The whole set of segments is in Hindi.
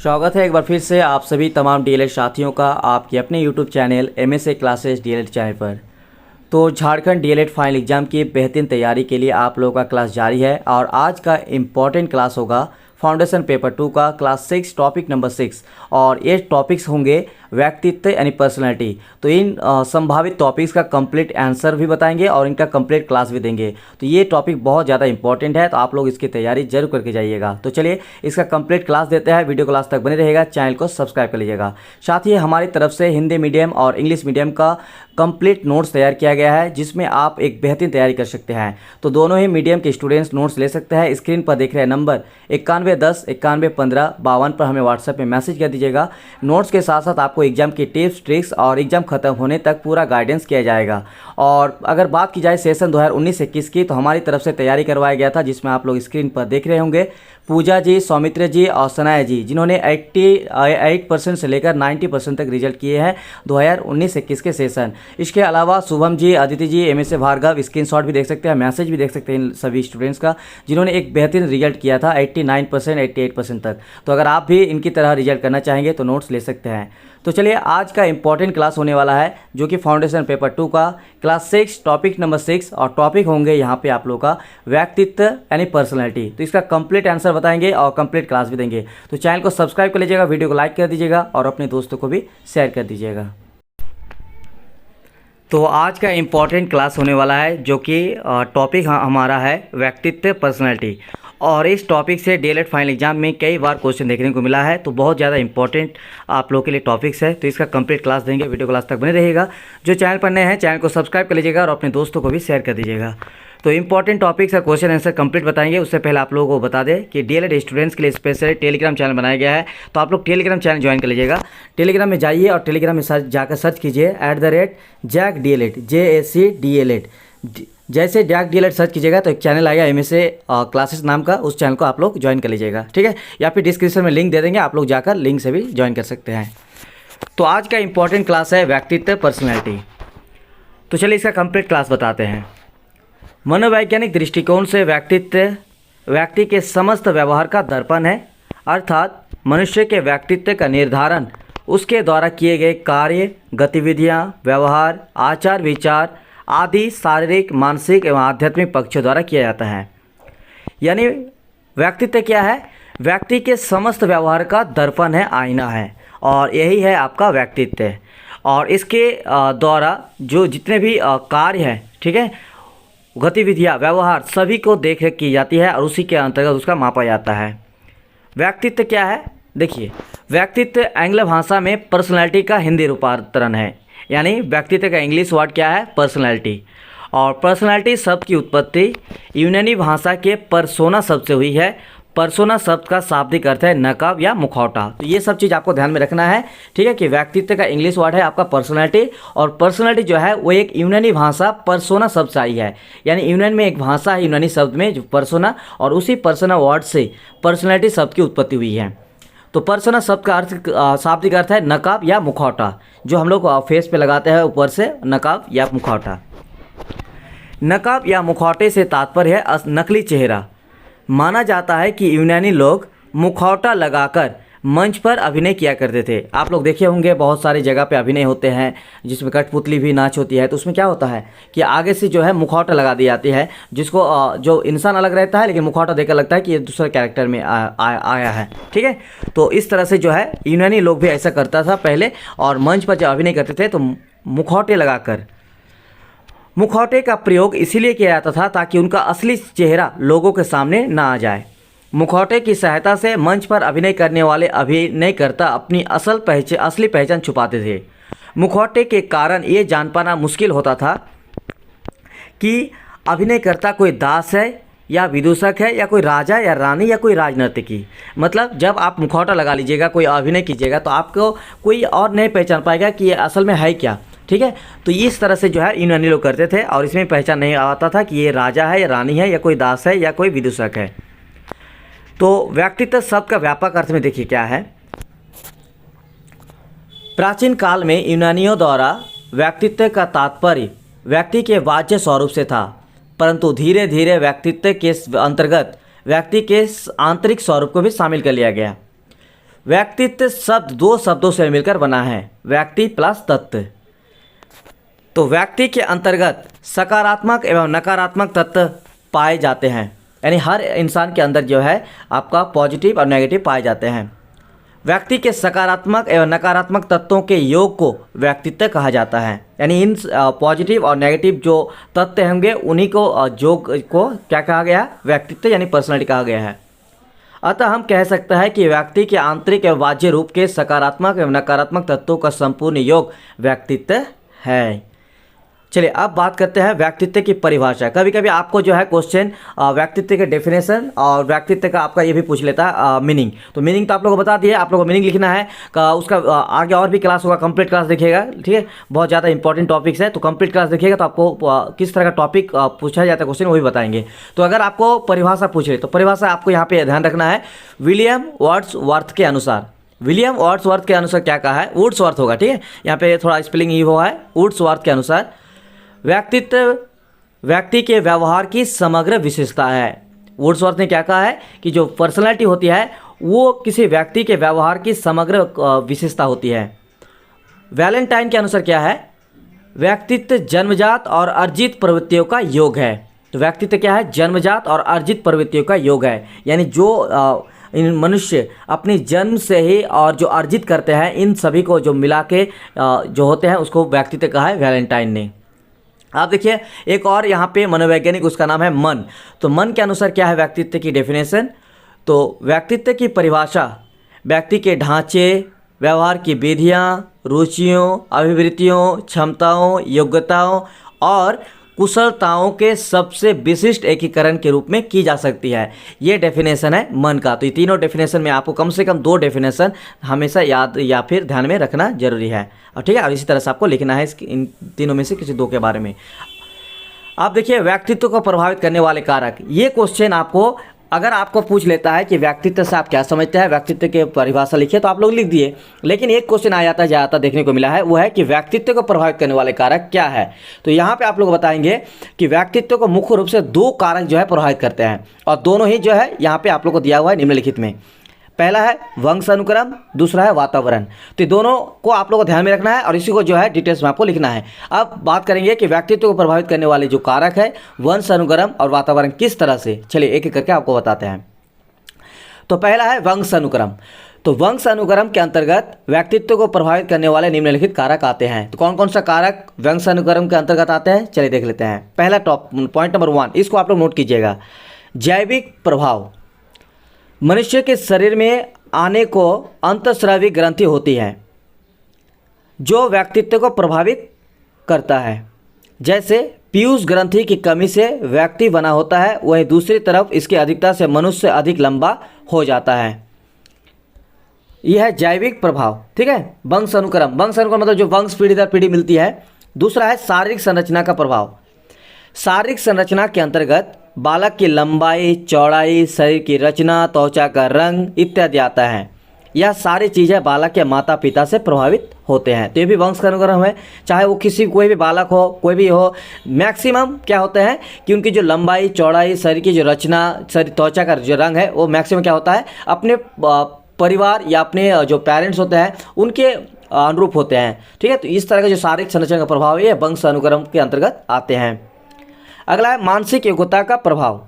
स्वागत है एक बार फिर से आप सभी तमाम डीएलएड साथियों का आपके अपने YouTube channel MSA classes DElEd channel पर। तो झारखंड डीएलएड फाइनल एग्ज़ाम की बेहतरीन तैयारी के लिए आप लोगों का क्लास जारी है और आज का इम्पॉर्टेंट क्लास होगा फाउंडेशन पेपर 2 का क्लास 6 टॉपिक नंबर 6 और ये टॉपिक्स होंगे व्यक्तित्व यानी पर्सनैलिटी। तो इन संभावित टॉपिक्स का कंप्लीट आंसर भी बताएंगे और इनका कंप्लीट क्लास भी देंगे। तो ये टॉपिक बहुत ज़्यादा इंपॉर्टेंट है, तो आप लोग इसकी तैयारी जरूर करके जाइएगा। तो चलिए इसका कंप्लीट क्लास देते हैं, वीडियो क्लास तक बने रहेगा, चैनल को सब्सक्राइब कर लीजिएगा। साथ ही हमारी तरफ से हिंदी मीडियम और इंग्लिश मीडियम का कंप्लीट नोट्स तैयार किया गया है जिसमें आप एक बेहतरीन तैयारी कर सकते हैं। तो दोनों ही मीडियम के स्टूडेंट्स नोट्स ले सकते हैं। स्क्रीन पर देख रहे हैं नंबर 9110 9115 52 पर हमें व्हाट्सएप में मैसेज कर दीजिएगा। नोट्स के साथ साथ आपको एग्जाम की टिप्स ट्रिक्स और एग्जाम खत्म होने तक पूरा गाइडेंस किया जाएगा। और अगर बात की जाए सेशन 2019-21 की, तो हमारी तरफ से तैयारी करवाया गया था जिसमें आप लोग स्क्रीन पर देख रहे होंगे पूजा जी, सौमित्र जी और सनाया जी, जिन्होंने 88% से लेकर 90% तक रिजल्ट किए हैं 2019-21 के सेशन। इसके अलावा शुभम जी, अदिति जी, एमएसए भार्गव, स्क्रीनशॉट भी देख सकते हैं, मैसेज भी देख सकते हैं इन सभी स्टूडेंट्स का जिन्होंने एक बेहतरीन रिजल्ट किया था 89% 88% तक। तो अगर आप भी इनकी तरह रिजल्ट करना चाहेंगे तो नोट्स ले सकते हैं। तो चलिए आज का इंपॉर्टेंट क्लास होने वाला है जो कि फाउंडेशन पेपर 2 का क्लास 6 टॉपिक नंबर 6 और टॉपिक होंगे यहाँ पे आप लोग का व्यक्तित्व यानी पर्सनैलिटी। तो इसका कंप्लीट आंसर बताएंगे और कंप्लीट क्लास भी देंगे। तो चैनल को सब्सक्राइब कर लीजिएगा, वीडियो को लाइक कर दीजिएगा और अपने दोस्तों को भी शेयर कर दीजिएगा। तो आज का इम्पॉर्टेंट क्लास होने वाला है जो कि टॉपिक हमारा है व्यक्तित्व पर्सनैलिटी। और इस टॉपिक से डीएलएड फाइनल एग्जाम में कई बार क्वेश्चन देखने को मिला है, तो बहुत ज़्यादा इंपॉर्टेंट आप लोगों के लिए टॉपिक्स है। तो इसका कंप्लीट क्लास देंगे, वीडियो क्लास तक बने रहेगा। जो चैनल पर नए हैं चैनल को सब्सक्राइब कर लीजिएगा और अपने दोस्तों को भी शेयर कर दीजिएगा। तो इंपॉर्टेंट टॉपिक्स का क्वेश्चन आंसर कंप्लीट बताएंगे। उससे पहले आप लोगों को बता दें कि डीएलएड स्टूडेंट्स के लिए स्पेशल टेलीग्राम चैनल बनाया गया है, तो आप लोग टेलीग्राम चैनल ज्वाइन कर लीजिएगा। टेलीग्राम में जाइए और टेलीग्राम में जाकर सर्च कीजिए @जैक DLED JAC DLED। जैसे जैक DLED सर्च कीजिएगा तो एक चैनल आएगा एमएसए क्लासेस नाम का, उस चैनल को आप लोग ज्वाइन कर लीजिएगा, ठीक है। या फिर डिस्क्रिप्शन में लिंक दे देंगे, आप लोग जाकर लिंक से भी ज्वाइन कर सकते हैं। तो आज का इंपॉर्टेंट क्लास है व्यक्तित्व पर्सनैलिटी। तो चलिए इसका कंप्लीट क्लास बताते हैं। मनोवैज्ञानिक दृष्टिकोण से व्यक्तित्व व्यक्ति के समस्त व्यवहार का दर्पण है, अर्थात मनुष्य के व्यक्तित्व का निर्धारण उसके द्वारा किए गए कार्य, गतिविधियाँ, व्यवहार, आचार विचार आदि शारीरिक, मानसिक एवं आध्यात्मिक पक्षों द्वारा किया जाता है। यानी व्यक्तित्व क्या है? व्यक्ति के समस्त व्यवहार का दर्पण है, आईना है, और यही है आपका व्यक्तित्व। और इसके द्वारा जो जितने भी कार्य हैं, ठीक है, गतिविधियाँ, व्यवहार, सभी को देख रेख की जाती है और उसी के अंतर्गत उसका मापा जाता है। व्यक्तित्व क्या है? देखिए, व्यक्तित्व आंग्ल भाषा में पर्सनैलिटी का हिंदी रूपांतरण है। यानी व्यक्तित्व का इंग्लिश वर्ड क्या है? पर्सनैलिटी। और पर्सनैलिटी शब्द की उत्पत्ति यूनानी भाषा के पर्सोना शब्द से हुई है। पर्सोना शब्द का शाब्दिक अर्थ है नकाब या मुखौटा। तो ये सब चीज़ आपको ध्यान में रखना है, ठीक है, कि व्यक्तित्व का इंग्लिश वर्ड है आपका पर्सनैलिटी, और पर्सनैलिटी जो है वो एक यूनानी भाषा पर्सोना शब्द से आई है। यानी यूनान में एक भाषा है यूनानी शब्द में जो पर्सोना, और उसी पर्सोना वर्ड से पर्सनैलिटी शब्द की उत्पत्ति हुई है। तो पर्सोना शब्द का अर्थ शाब्दिक अर्थ है नकाब या मुखौटा, जो हम लोग फेस पे लगाते हैं ऊपर से, नकाब या मुखौटा। नकाब या मुखौटे से तात्पर्य है नकली चेहरा। माना जाता है कि यूनानी लोग मुखौटा लगाकर मंच पर अभिनय किया करते थे। आप लोग देखे होंगे बहुत सारी जगह पे अभिनय होते हैं जिसमें कठपुतली भी नाच होती है, तो उसमें क्या होता है कि आगे से जो है मुखौटा लगा दी जाती है, जिसको जो इंसान अलग रहता है लेकिन मुखौटा देकर लगता है कि ये दूसरा कैरेक्टर में आया है, ठीक है। तो इस तरह से जो है यूनानी लोग भी ऐसा करता था पहले, और मंच पर जब अभिनय करते थे तो मुखौटे लगाकर। मुखौटे का प्रयोग इसीलिए किया जाता था ताकि उनका असली चेहरा लोगों के सामने ना आ जाए। मुखौटे की सहायता से मंच पर अभिनय करने वाले अभिनयकर्ता अपनी असली पहचान छुपाते थे। मुखौटे के कारण ये जान पाना मुश्किल होता था कि अभिनयकर्ता कोई दास है या विदूषक है या कोई राजा या रानी या कोई राजनर्तकी। मतलब जब आप मुखौटा लगा लीजिएगा, कोई अभिनय कीजिएगा, तो आपको कोई और नहीं पहचान पाएगा कि ये असल में है क्या, ठीक है। तो इस तरह से जो है यूनानी लोग करते थे, और इसमें पहचान नहीं आता था कि ये राजा है या रानी है या कोई दास है या कोई विदूषक है। तो व्यक्तित्व शब्द का व्यापक अर्थ में देखिए क्या है। प्राचीन काल में यूनानियों द्वारा व्यक्तित्व का तात्पर्य व्यक्ति के वाच्य स्वरूप से था, परंतु धीरे धीरे व्यक्तित्व के अंतर्गत व्यक्ति के आंतरिक स्वरूप को भी शामिल कर लिया गया। व्यक्तित्व शब्द दो शब्दों से मिलकर बना है, व्यक्ति प्लस तत्व। तो व्यक्ति के अंतर्गत सकारात्मक एवं नकारात्मक तत्व पाए जाते हैं, यानी हर इंसान के अंदर जो है आपका पॉजिटिव और नेगेटिव पाए जाते हैं। व्यक्ति के सकारात्मक एवं नकारात्मक तत्वों के योग को व्यक्तित्व कहा जाता है, यानी इन पॉजिटिव और नेगेटिव जो तत्व होंगे उन्हीं को योग को क्या कहा गया है, व्यक्तित्व यानी पर्सनैलिटी कहा गया है। अतः हम कह सकते हैं कि व्यक्ति के आंतरिक एवं बाह्य रूप के सकारात्मक एवं नकारात्मक तत्वों का संपूर्ण योग व्यक्तित्व है। चलिए अब बात करते हैं व्यक्तित्व की परिभाषा। कभी कभी आपको जो है क्वेश्चन व्यक्तित्व के डेफिनेशन और व्यक्तित्व का आपका ये भी पूछ लेता है मीनिंग। तो मीनिंग तो आप लोगों को बता दिए, आप लोगों को मीनिंग लिखना है उसका आगे और भी क्लास होगा, कंप्लीट क्लास देखिएगा, ठीक है। बहुत ज़्यादा इंपॉर्टेंट टॉपिक्स है, तो कंप्लीट क्लास देखिएगा तो आपको किस तरह का टॉपिक पूछा जाता है क्वेश्चन वो भी बताएंगे। तो अगर आपको परिभाषा पूछ रहे तो परिभाषा आपको यहाँ पे ध्यान रखना है, विलियम वर्ड्सवर्थ के अनुसार। विलियम वर्ड्सवर्थ के अनुसार क्या कहा है, वुड्सवर्थ होगा, ठीक है, यहाँ पे थोड़ा स्पेलिंग ही हुआ है। वुड्सवर्थ के अनुसार व्यक्तित्व व्यक्ति के व्यवहार की समग्र विशेषता है। वुड्सवर्थ ने क्या कहा है कि जो पर्सनालिटी होती है वो किसी व्यक्ति के व्यवहार की समग्र विशेषता होती है। वैलेंटाइन के अनुसार क्या है, व्यक्तित्व जन्मजात और अर्जित प्रवृत्तियों का योग है। तो व्यक्तित्व क्या है, जन्मजात और अर्जित प्रवृत्तियों का योग है, यानी जो इन मनुष्य अपनी जन्म से ही और जो अर्जित करते हैं इन सभी को जो मिला के जो होते हैं उसको व्यक्तित्व कहा है वैलेंटाइन ने। आप देखिए एक और यहाँ पे मनोवैज्ञानिक, उसका नाम है मन। तो मन के अनुसार क्या है व्यक्तित्व की डेफिनेशन, तो व्यक्तित्व की परिभाषा व्यक्ति के ढांचे, व्यवहार की विधियाँ, रुचियों, अभिवृत्तियों, क्षमताओं, योग्यताओं और कुशलताओं के सबसे विशिष्ट एकीकरण के रूप में की जा सकती है। ये डेफिनेशन है मन का। तो ये तीनों डेफिनेशन में आपको कम से कम 2 डेफिनेशन हमेशा याद या फिर ध्यान में रखना जरूरी है, और ठीक है। और इसी तरह से आपको लिखना है इन तीनों में से किसी 2 के बारे में। आप देखिए व्यक्तित्व को प्रभावित करने वाले कारक, ये क्वेश्चन आपको अगर आपको पूछ लेता है कि व्यक्तित्व से आप क्या समझते हैं, व्यक्तित्व के परिभाषा लिखिए, तो आप लोग लिख दिए। लेकिन एक क्वेश्चन आ जाता है ज़्यादातर देखने को मिला है, वो है कि व्यक्तित्व को प्रभावित करने वाले कारक क्या है। तो यहाँ पे आप लोग बताएंगे कि व्यक्तित्व को मुख्य रूप से 2 कारक जो है प्रभावित करते हैं, और दोनों ही जो है यहाँ पे आप लोग को दिया हुआ है निम्नलिखित में। पहला है वंशानुक्रम, दूसरा है वातावरण। तो ये दोनों को आप लोगों को ध्यान में रखना है और इसी को जो है डिटेल्स में आपको लिखना है। अब बात करेंगे कि व्यक्तित्व को प्रभावित करने वाले जो कारक है वंशानुक्रम और वातावरण किस तरह से, चलिए एक एक करके आपको बताते हैं। तो पहला है वंशानुक्रम। तो वंशानुक्रम के अंतर्गत व्यक्तित्व को प्रभावित करने वाले निम्नलिखित कारक आते हैं। तो कौन कौन सा कारक वंशानुक्रम के अंतर्गत आते हैं, चलिए देख लेते हैं। पहला पॉइंट नंबर 1, इसको आप लोग नोट कीजिएगा, जैविक प्रभाव। मनुष्य के शरीर में आने को अंतःस्रावी ग्रंथि होती है जो व्यक्तित्व को प्रभावित करता है। जैसे पीयूष ग्रंथि की कमी से व्यक्ति बना होता है, वहीं दूसरी तरफ इसकी अधिकता से मनुष्य अधिक लंबा हो जाता है। यह है जैविक प्रभाव, ठीक है। वंशानुक्रम, वंशानुक्रम मतलब जो वंश पीढ़ी दर पीढ़ी मिलती है। दूसरा है शारीरिक संरचना का प्रभाव। शारीरिक संरचना के अंतर्गत बालक की लंबाई, चौड़ाई, शरीर की रचना, त्वचा का रंग इत्यादि आता है। यह सारी चीज़ें बालक के माता पिता से प्रभावित होते हैं। तो ये भी वंशानुक्रम है, चाहे वो कोई भी बालक हो, कोई भी हो। मैक्सिमम क्या होते हैं कि उनकी जो लंबाई, चौड़ाई, शरीर की जो रचना, शरीर त्वचा का जो रंग है, वो मैक्सिमम क्या होता है अपने परिवार या अपने जो पेरेंट्स होते हैं उनके अनुरूप होते हैं, ठीक है। तो इस तरह का जो शारीरिक संरचना का प्रभाव है ये वंशानुक्रम के अंतर्गत आते हैं। अगला है मानसिक योग्यता का प्रभाव।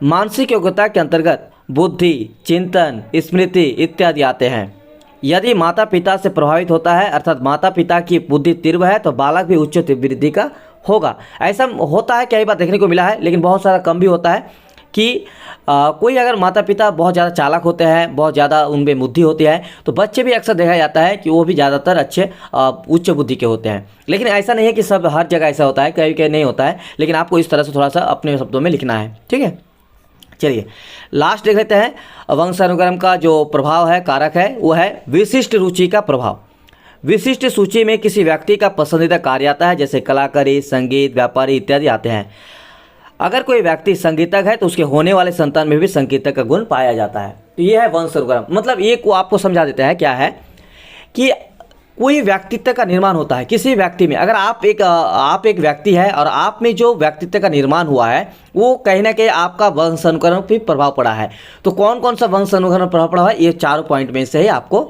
मानसिक योग्यता के अंतर्गत बुद्धि, चिंतन, स्मृति इत्यादि आते हैं। यदि माता पिता से प्रभावित होता है, अर्थात माता पिता की बुद्धि तीव्र है, तो बालक भी उच्च वृद्धि का होगा। ऐसा होता है, कई बार देखने को मिला है, लेकिन बहुत सारा कम भी होता है कि कोई अगर माता पिता बहुत ज़्यादा चालाक होते हैं, बहुत ज़्यादा उनमें बुद्धि होती है, तो बच्चे भी अक्सर देखा जाता है कि वो भी ज़्यादातर अच्छे उच्च बुद्धि के होते हैं। लेकिन ऐसा नहीं है कि सब हर जगह ऐसा होता है, कहीं कहीं नहीं होता है, लेकिन आपको इस तरह से थोड़ा सा अपने शब्दों में लिखना है, ठीक है। चलिए लास्ट देख लेते हैं। वंशानुक्रम का जो प्रभाव है, कारक है, वो है विशिष्ट रुचि का प्रभाव। विशिष्ट सूची में किसी व्यक्ति का पसंदीदा कार्य आता है, जैसे कलाकारी, संगीत, व्यापारी इत्यादि आते हैं। अगर कोई व्यक्ति संगीतज्ञ है तो उसके होने वाले संतान में भी संगीतज्ञ का गुण पाया जाता है। तो ये है वंशानुक्रम। मतलब ये को आपको समझा देता है क्या है कि कोई व्यक्तित्व का निर्माण होता है किसी व्यक्ति में। अगर आप एक व्यक्ति है और आप में जो व्यक्तित्व का निर्माण हुआ है वो कहीं ना कहीं आपका वंश अनुकरण पर प्रभाव पड़ा है। तो कौन कौन सा वंश अनुकरण पर प्रभाव पड़ा है, ये चारों पॉइंट में से ही आपको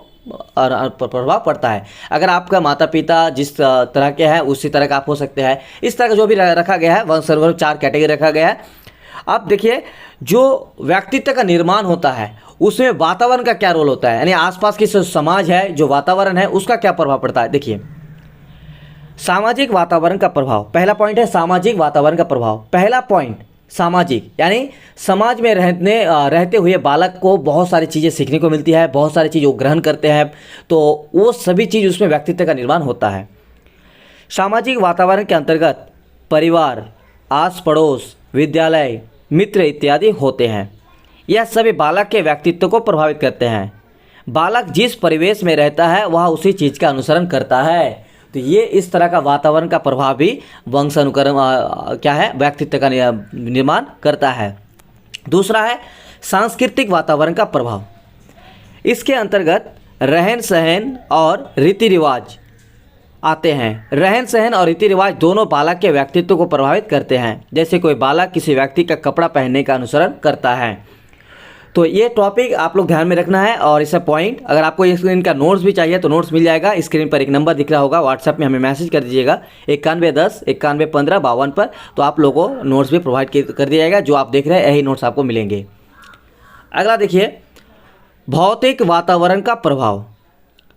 प्रभाव पड़ता है। अगर आपका माता पिता जिस तरह के हैं उसी तरह का आप हो सकते हैं। इस तरह का जो भी रखा गया है वंश अनुकरण 4 कैटेगरी रखा गया है। अब देखिए जो व्यक्तित्व का निर्माण होता है उसमें वातावरण का क्या रोल होता है, यानी आसपास की जो समाज है जो वातावरण है उसका क्या प्रभाव पड़ता है। देखिए सामाजिक वातावरण का प्रभाव, पहला पॉइंट है सामाजिक वातावरण का प्रभाव। पहला पॉइंट सामाजिक, यानी समाज में रहते हुए बालक को बहुत सारी चीज़ें सीखने को मिलती है, बहुत सारी चीज़ वो ग्रहण करते हैं, तो वो सभी चीज़ उसमें व्यक्तित्व का निर्माण होता है। सामाजिक वातावरण के अंतर्गत परिवार, आस पड़ोस, विद्यालय, मित्र इत्यादि होते हैं। यह सभी बालक के व्यक्तित्व को प्रभावित करते हैं। बालक जिस परिवेश में रहता है वह उसी चीज़ का अनुसरण करता है। तो ये इस तरह का वातावरण का प्रभाव भी वंश अनुकरण क्या है, व्यक्तित्व का निर्माण करता है। दूसरा है सांस्कृतिक वातावरण का प्रभाव। इसके अंतर्गत रहन सहन और रीति रिवाज आते हैं। रहन सहन और रीति रिवाज दोनों बालक के व्यक्तित्व को प्रभावित करते हैं। जैसे कोई बालक किसी व्यक्ति का कपड़ा पहनने का अनुसरण करता है। तो ये टॉपिक आप लोग ध्यान में रखना है। और इसका पॉइंट, अगर आपको इनका नोट्स भी चाहिए तो नोट्स मिल जाएगा। स्क्रीन पर एक नंबर दिख रहा होगा, व्हाट्सएप में हमें मैसेज कर दीजिएगा 9110 9115 52 पर, तो आप लोगों को नोट्स भी प्रोवाइड कर दिया जाएगा। जो आप देख रहे हैं यही नोट्स आपको मिलेंगे। अगला देखिए भौतिक वातावरण का प्रभाव।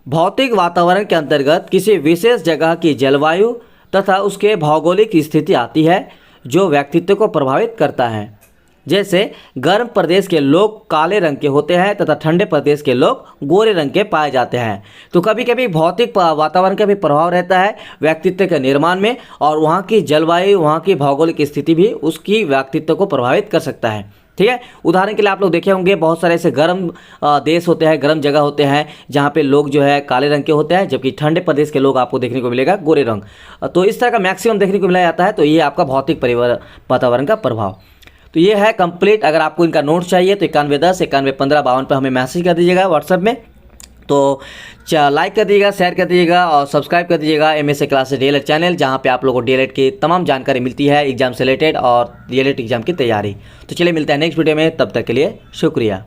भौतिक वातावरण के अंतर्गत किसी विशेष जगह की जलवायु तथा उसके भौगोलिक स्थिति आती है जो व्यक्तित्व को प्रभावित करता है। जैसे गर्म प्रदेश के लोग काले रंग के होते हैं तथा ठंडे प्रदेश के लोग गोरे रंग के पाए जाते हैं। तो कभी कभी भौतिक वातावरण का भी प्रभाव रहता है व्यक्तित्व के निर्माण में, और वहाँ की जलवायु, वहाँ की भौगोलिक स्थिति भी उसकी व्यक्तित्व को प्रभावित कर सकता है। ठीक है, उदाहरण के लिए आप लोग देखे होंगे बहुत सारे ऐसे गर्म देश होते हैं, गर्म जगह होते हैं जहाँ पे लोग जो है काले रंग के होते हैं, जबकि ठंडे प्रदेश के लोग आपको देखने को मिलेगा गोरे रंग। तो इस तरह का मैक्सिमम देखने को मिला जाता है। तो ये आपका भौतिक वातावरण का प्रभाव। तो ये है कंप्लीट। अगर आपको इनका नोट्स चाहिए तो 9110 9115 52 पर हमें मैसेज कर दीजिएगा व्हाट्सएप में। तो लाइक कर दीजिएगा, शेयर कर दीजिएगा और सब्सक्राइब कर दीजिएगा MSA क्लासेस DLED चैनल, जहाँ पे आप लोगों को DLED की तमाम जानकारी मिलती है एग्जाम से रिलेटेड और DLED एग्जाम की तैयारी। तो चलिए मिलते हैं नेक्स्ट वीडियो में, तब तक के लिए शुक्रिया।